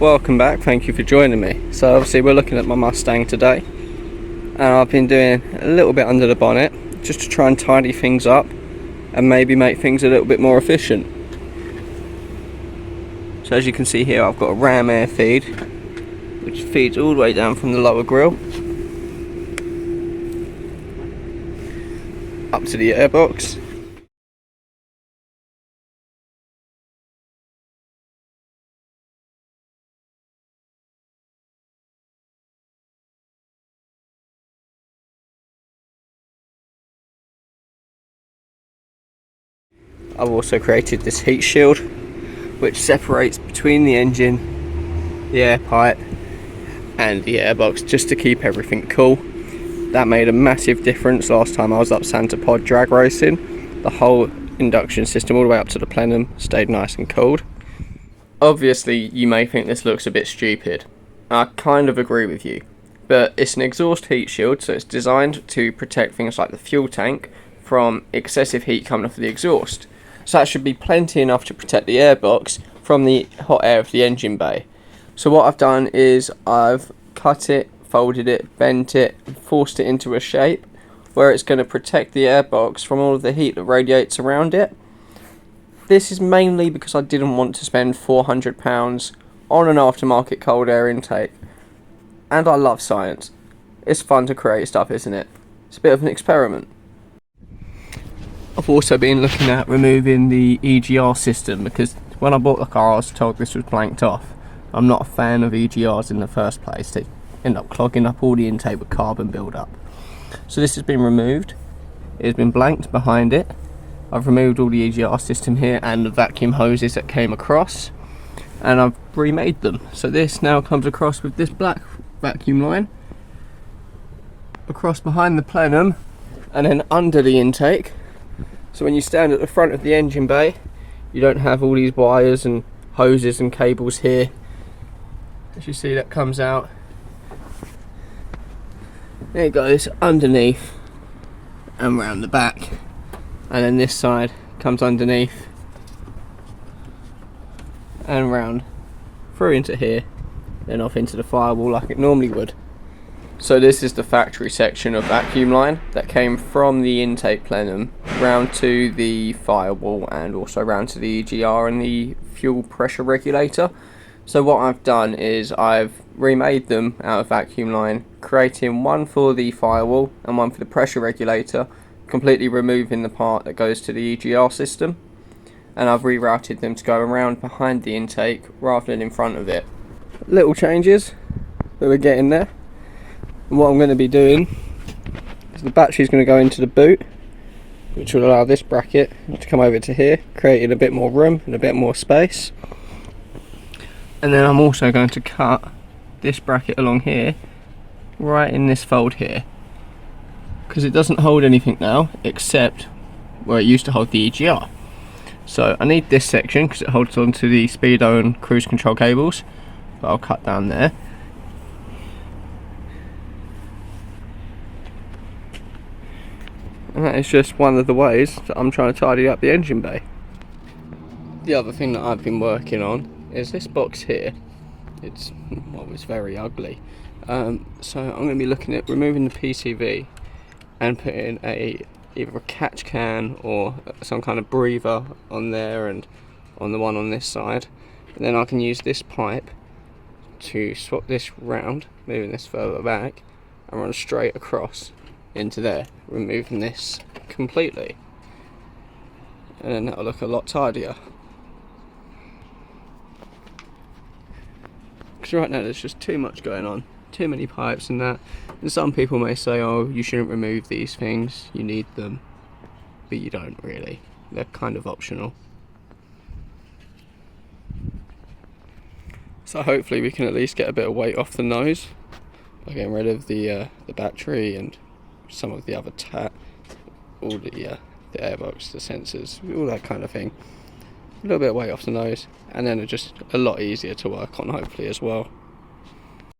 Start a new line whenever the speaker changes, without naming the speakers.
Welcome back, thank you for joining me. So obviously we're looking at my Mustang today, and I've been doing a little bit under the bonnet just to try and tidy things up and maybe make things a little bit more efficient. So as you can see here, I've got a ram air feed which feeds all the way down from the lower grille up to the airbox. I've also created this heat shield which separates between the engine, the air pipe and the airbox, just to keep everything cool. That made a massive difference last time I was up Santa Pod drag racing. The whole induction system all the way up to the plenum stayed nice and cold. Obviously you may think this looks a bit stupid. I kind of agree with you, but it's an exhaust heat shield, so it's designed to protect things like the fuel tank from excessive heat coming off the exhaust. So that should be plenty enough to protect the airbox from the hot air of the engine bay. So what I've done is I've cut it, folded it, bent it, and forced it into a shape where it's going to protect the airbox from all of the heat that radiates around it. This is mainly because I didn't want to spend £400 on an aftermarket cold air intake. And I love science. It's fun to create stuff, isn't it? It's a bit of an experiment. I've also been looking at removing the EGR system because when I bought the car I was told this was blanked off. I'm not a fan of EGRs in the first place. They end up clogging up all the intake with carbon build-up. So this has been removed. It has been blanked behind it. I've removed all the EGR system here and the vacuum hoses that came across, and I've remade them. So this now comes across with this black vacuum line across behind the plenum and then under the intake. So when you stand at the front of the engine bay, you don't have all these wires and hoses and cables here. As you see, that comes out. There it goes underneath and round the back, and then this side comes underneath and round through into here, then off into the firewall like it normally would. So this is the factory section of vacuum line that came from the intake plenum round to the firewall and also round to the EGR and the fuel pressure regulator. So what I've done is I've remade them out of vacuum line, creating one for the firewall and one for the pressure regulator, completely removing the part that goes to the EGR system, and I've rerouted them to go around behind the intake rather than in front of it. Little changes, but we're getting there. And what I'm going to be doing is the battery is going to go into the boot, which will allow this bracket to come over to here, creating a bit more room and a bit more space. And then I'm also going to cut this bracket along here, right in this fold here, because it doesn't hold anything now except where it used to hold the EGR. So I need this section because it holds onto the speedo and cruise control cables, but I'll cut down there. And that is just one of the ways that I'm trying to tidy up the engine bay. The other thing that I've been working on is this box here. It's very ugly. So I'm going to be looking at removing the PCV and putting either a catch can or some kind of breather on there and on the one on this side. And then I can use this pipe to swap this round, moving this further back, and run straight across into there, removing this completely, and then that'll look a lot tidier. Because right now there's just too much going on, too many pipes and that, and some people may say, oh, you shouldn't remove these things, you need them, but you don't really, they're kind of optional. So hopefully we can at least get a bit of weight off the nose by getting rid of the battery and some of the other all the airbox, the sensors, all that kind of thing. A little bit of weight off the nose, and then it's just a lot easier to work on hopefully as well.